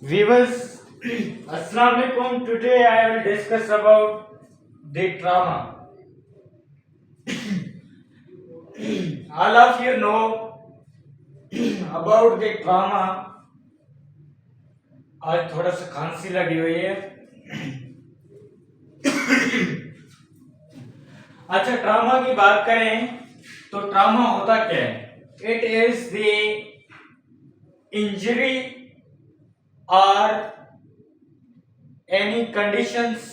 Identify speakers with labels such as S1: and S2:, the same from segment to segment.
S1: Viewers, Assalamu alaikum. Today I will discuss about the trauma. All of you know about the trauma. आज थोड़ा सा खांसी लगी हुई है. अच्छा, ट्रामा की बात करें तो ट्रामा होता क्या है? It is the injury or any conditions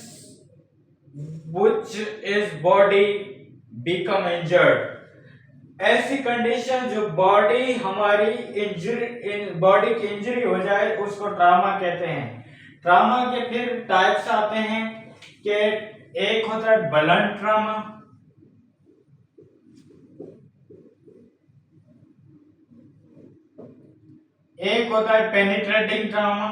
S1: which is body become injured. ऐसी कंडीशन जो बॉडी हमारी बॉडी की इंजरी हो जाए उसको ट्रामा कहते हैं. ट्रामा के फिर टाइप्स आते हैं कि एक होता है ब्लंट ट्रामा, एक होता है पेनिट्रेटिंग ट्रामा,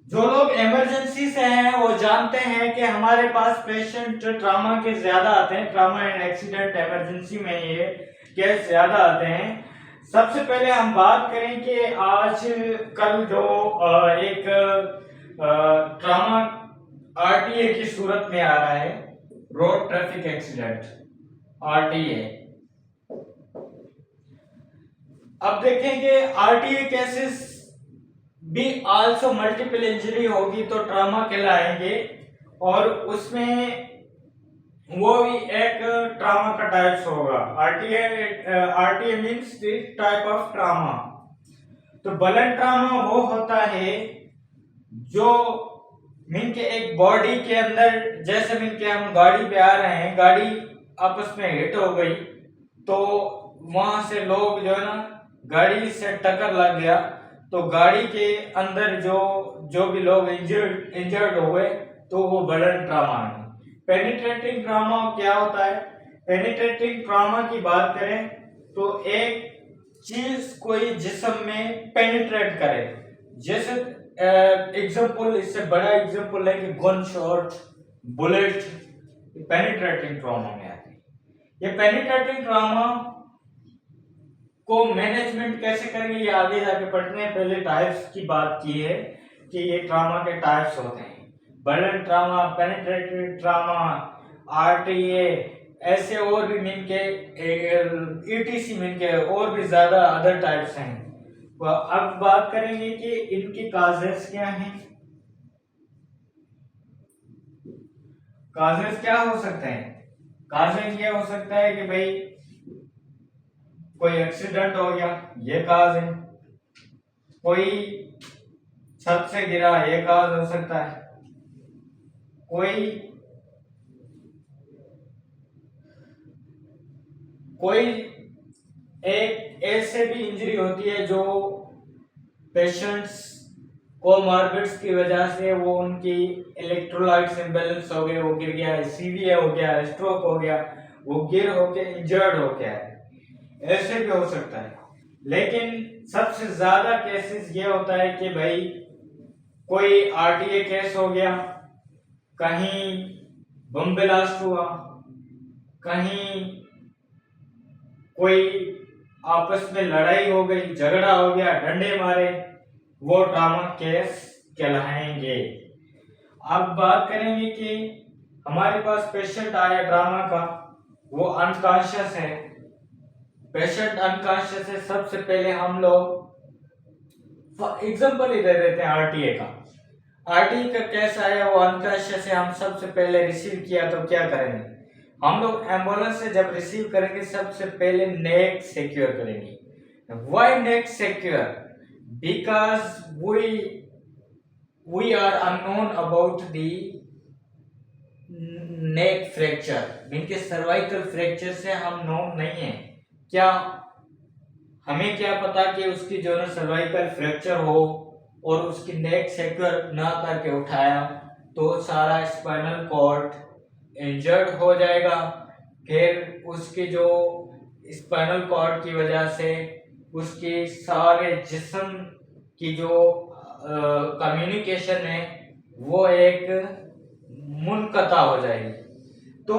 S1: जो लोग इमरजेंसी से हैं वो जानते हैं कि हमारे पास पेशेंट ट्रामा के ज्यादा आते हैं. ट्रामा एंड एक्सीडेंट इमरजेंसी में ये केस ज्यादा आते हैं. सबसे पहले हम बात करें कि आज कल जो एक ट्रामा आरटीए की सूरत में आ रहा है, रोड ट्रैफिक एक्सीडेंट, आरटीए. अब देखेंगे आरटीए केसेस भी आल्सो मल्टीपल इंजरी होगी तो ट्रामा कहलाएंगे, और उसमें वो भी एक ट्रामा का टाइप्स होगा. RTA means the type of trauma. तो ब्लंट ट्रामा वो होता है जो मीन के एक बॉडी के अंदर, जैसे मीन के हम गाड़ी पे आ रहे हैं, गाड़ी आपस में हिट हो गई तो वहां से लोग जो है ना, गाड़ी से टक्कर लग गया तो गाड़ी के अंदर जो भी लोग इंजर्ड हुए तो वो ब्लंट ट्रामा है. पेनिट्रेटिंग ट्रामा क्या होता है? पेनिट्रेटिंग ट्रामा की बात करें तो एक चीज कोई जिस्म में पेनिट्रेट करे. जैसे एग्जांपल, इससे बड़ा एग्जांपल है कि gun shot, bullet, penetrating trauma में आती है. ये पेनिट्रेटिंग ट्रामा को मैनेजमेंट कैसे करेंगे ये आगे जाके पढ़ते हैं. पहले टाइप्स की बात की है कि ये ट्रामा के टाइप्स होते हैं: blunt trauma, penetrative trauma, RTA, ऐसे और भी मीन के ईटीसी मीन के और भी ज्यादा अदर टाइप्स हैं. तो अब बात करेंगे कि इनकी काजेस क्या हैं. काजेस क्या हो सकते हैं? काजेस ये हो सकता है कि भाई कोई एक्सीडेंट हो गया, ये काज है. कोई छत से गिरा, ये काज हो सकता है. कोई एक ऐसे भी इंजरी होती है जो पेशेंट्स को मार्बिड्स की वजह से वो उनकी इलेक्ट्रोलाइट्स इम्बैलेंस हो गए, वो गिर गया, सीवीए हो गया, स्ट्रोक हो गया, वो गिर होके इंजर्ड हो गया है. ऐसे भी हो सकता है. लेकिन सबसे ज्यादा केसेस ये होता है कि भाई कोई आरटीए केस हो गया, कहीं बम ब्लास्ट हुआ, कहीं कोई आपस में लड़ाई हो गई, झगड़ा हो गया, डंडे मारे, वो ट्रामा केस कहलाएंगे. अब बात करेंगे कि हमारे पास पेशेंट आया ट्रामा का, वो अनकॉन्शियस है. पेशेंट अनकॉन्शियस है, सबसे पहले हम लोग एग्जांपल ही दे देते हैं आरटीए का. आरटीए का केस आया, वो अनकॉन्शियस है, हम सबसे पहले रिसीव किया तो क्या करेंगे? हम लोग एम्बुलेंस से जब रिसीव करेंगे सबसे पहले नेक सिक्योर करेंगे. Why neck secure? Because we are unknown about the neck fracture. Mean के सर्वाइकल फ्रैक्चर से हम नोन नहीं है. क्या हमें क्या पता कि उसकी जो ना सर्वाइकल फ्रैक्चर हो और उसकी नेक सिक्योर ना करके उठाया तो सारा स्पाइनल कॉर्ड इंजर्ड हो जाएगा. फिर उसकी जो स्पाइनल कॉर्ड की वजह से उसकी सारे जिस्म की जो कम्युनिकेशन है वो एक मुनक़ता हो जाएगी. तो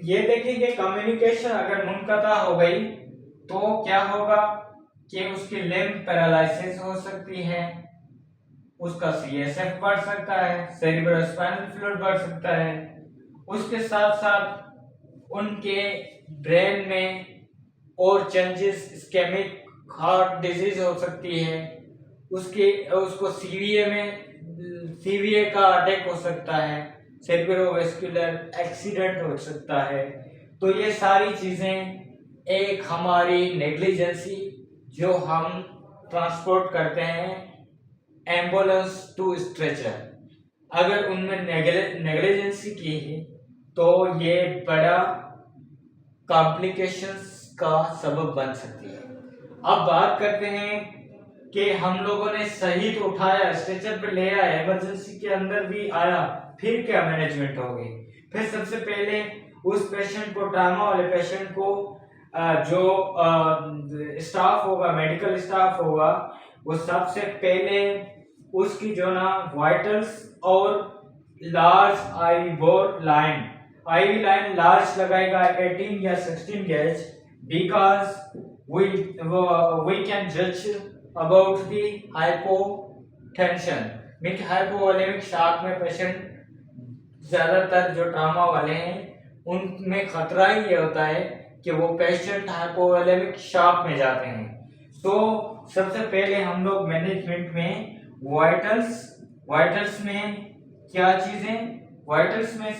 S1: ये देखेंगे कम्युनिकेशन अगर मुनक़ता हो गई तो क्या होगा कि उसकी लिम्ब पैरालिसिस हो सकती है, उसका सीएसएफ बढ़ सकता है, सेरिब्रोस्पाइनल फ्लूइड बढ़ सकता है, उसके साथ साथ उनके ब्रेन में और चेंजेस, इस्केमिक हार्ट डिजीज हो सकती है, उसको सीवीए का अटैक हो सकता है, सेरिब्रोवास्कुलर एक्सीडेंट हो सकता है। तो ये सारी चीजें एक हमारी नेग्लिजेंसी जो हम ट्रांसपोर्ट करते हैं एम्बुलेंस टू स्ट्रेचर, अगर उनमें नेग्लिजेंसी की है तो ये बड़ा कॉम्प्लिकेशंस का सबब बन सकती है। अब बात करते हैं कि हम लोगों ने सही तो उठाया, स्ट्रेचर पे ले आया, इमरजेंसी के अंदर भी आया, फिर क्या मैनेजमेंट होगी? फिर सबसे पहले उस पेशेंट को, ट्रामा वाले पेशेंट को जो स्टाफ होगा, मेडिकल स्टाफ होगा, वो सबसे पहले उसकी जो ना वाइटल्स और लार्ज आईवी लाइन लार्ज लगाएगा 18 या 16 gauge, because we can judge about the hypotension, mean hypovolemic shock में पेशेंट ज्यादातर जो ट्रामा वाले हैं उनमें खतरा ही ये होता है कि वो पेशेंट हाइपोवोलेमिक शॉक में जाते हैं। तो सबसे पहले हम लोग मैनेजमेंट में वाइटल्स में क्या चीजें, वाइटल्स में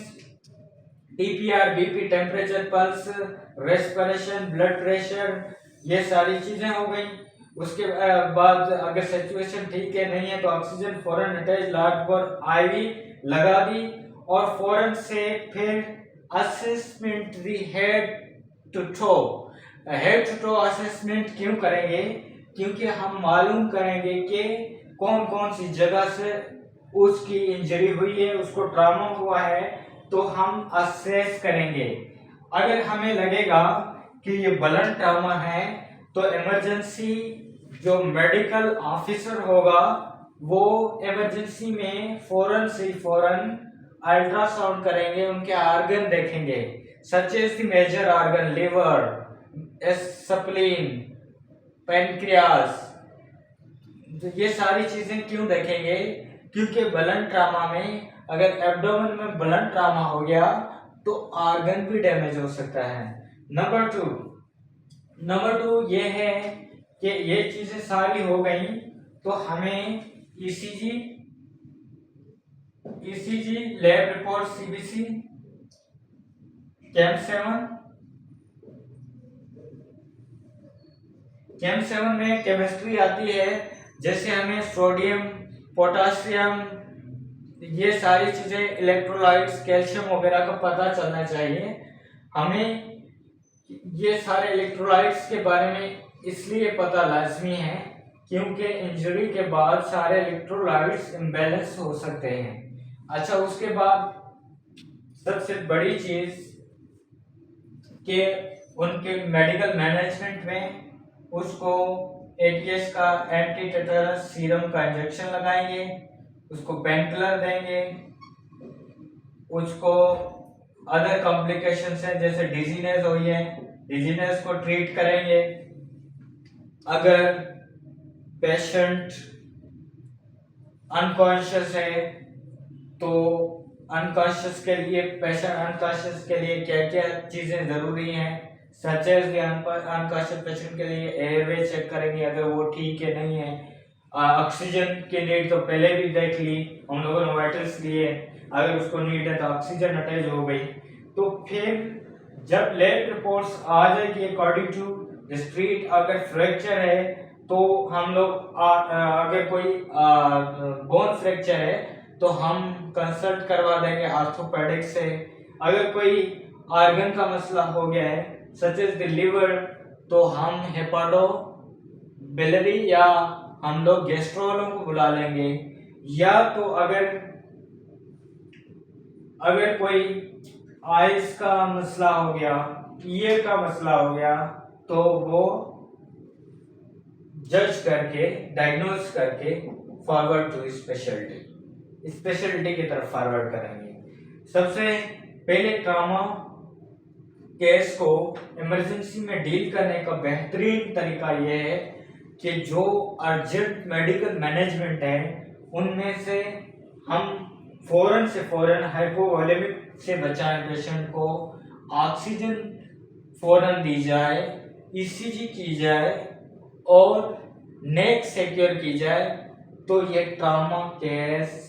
S1: TPR, BP, temperature, pulse, respiration, blood pressure, ये सारी चीजें हो गई। उसके बाद अगर सिचुएशन ठीक है नहीं है तो ऑक्सीजन फौरन अटैच लार्ज पर आईवी लगा दी, और फौरन से फिर assessment the head to toe assessment क्यों करेंगे? क्योंकि हम मालूम करेंगे कि कौन कौन सी जगह से उसकी इंजरी हुई है, उसको ट्रॉमा हुआ है, तो हम असेस करेंगे। अगर हमें लगेगा कि ये ब्लंट ट्रॉमा है तो इमरजेंसी जो मेडिकल ऑफिसर होगा वो इमरजेंसी में फौरन अल्ट्रासाउंड करेंगे, उनके ऑर्गन देखेंगे, such as the major organ, liver, spleen, pancreas. ये सारी चीजें क्यों देखेंगे? क्योंकि ब्लंट ट्रॉमा में अगर एब्डोमेन में ब्लंट ट्रॉमा हो गया तो ऑर्गन भी डैमेज हो सकता है। नंबर टू ये है कि ये चीजें सारी हो गई तो हमें ECG, lab report, CBC, chem 7 में केमिस्ट्री आती है, जैसे हमें सोडियम, पोटासियम, ये सारी चीजें, इलेक्ट्रोलाइट्स, कैल्शियम वगैरह का पता चलना चाहिए। हमें ये सारे इलेक्ट्रोलाइट्स के बारे में इसलिए पता लाजमी है क्योंकि इंजरी के बाद सारे इलेक्ट्रोलाइट्स इम्बैलेंस हो सकते हैं। अच्छा, उसके बाद सबसे बड़ी चीज कि उनके मेडिकल मैनेजमेंट में उसको एटीएस का, एंटी टेटनस सीरम का इंजेक्शन लगाएंगे, उसको पेन किलर देंगे, उसको अदर कॉम्प्लिकेशंस है जैसे डिजीनेस हुई है, डिजीनेस को ट्रीट करेंगे। अगर पेशेंट अनकॉन्शियस है तो अनकॉन्शियस के लिए, पेशेंट अनकॉन्शियस के लिए क्या क्या चीजें जरूरी हैं, सच एज अनकॉन्शियस पेशेंट के लिए एयरवे चेक करेंगे, अगर वो ठीक है नहीं है। ऑक्सीजन की नीड तो पहले भी देख ली हम लोगों ने, वाइटल्स लिए, अगर उसको नीड है तो ऑक्सीजन अटैच हो गई। तो फिर जब लैब रिपोर्ट्स आ जाएगी अकॉर्डिंग टू द स्ट्रीट, अगर फ्रैक्चर है तो हम लोग अगर कोई बोन फ्रैक्चर है तो हम कंसल्ट करवा देंगे ऑर्थोपेडिक से। अगर कोई ऑर्गन का मसला हो गया है सच एज द लिवर तो हम हेपाटो बिलरी या हम लोग गैस्ट्रोलों को बुला लेंगे। या तो अगर कोई आइज का मसला हो गया, ईयर का मसला हो गया, तो वो जज करके, डायग्नोज करके फॉरवर्ड टू स्पेशलिटी की तरफ फॉरवर्ड करेंगे। सबसे पहले ट्रॉमा केस को इमरजेंसी में डील करने का बेहतरीन तरीका यह है कि जो अर्जेंट मेडिकल मैनेजमेंट है उनमें से हम फौरन से फौरन हाइपोवोलेमिक से बचाएं पेशेंट को, ऑक्सीजन फौरन दी जाए, ईसीजी की जाए और नेक सिक्योर की जाए, तो ये ट्रॉमा केस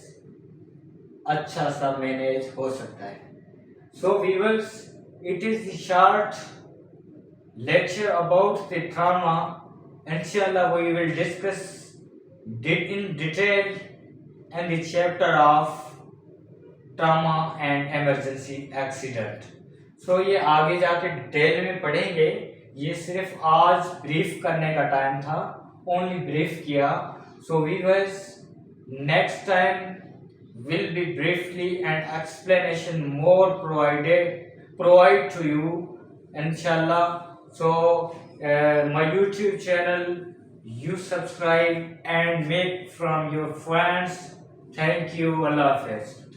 S1: अच्छा सा मैनेज हो सकता है। So viewers, it is the short lecture about the trauma. Inshallah, we will discuss in detail in the chapter of trauma and emergency accident. So ये आगे जाके डिटेल में पढ़ेंगे, ये सिर्फ आज ब्रीफ करने का टाइम था, ओनली ब्रीफ किया। So viewers, next time will be briefly and explanation more provide to you inshallah. So my YouTube channel, you subscribe and make from your friends. Thank you. Allah Hafiz.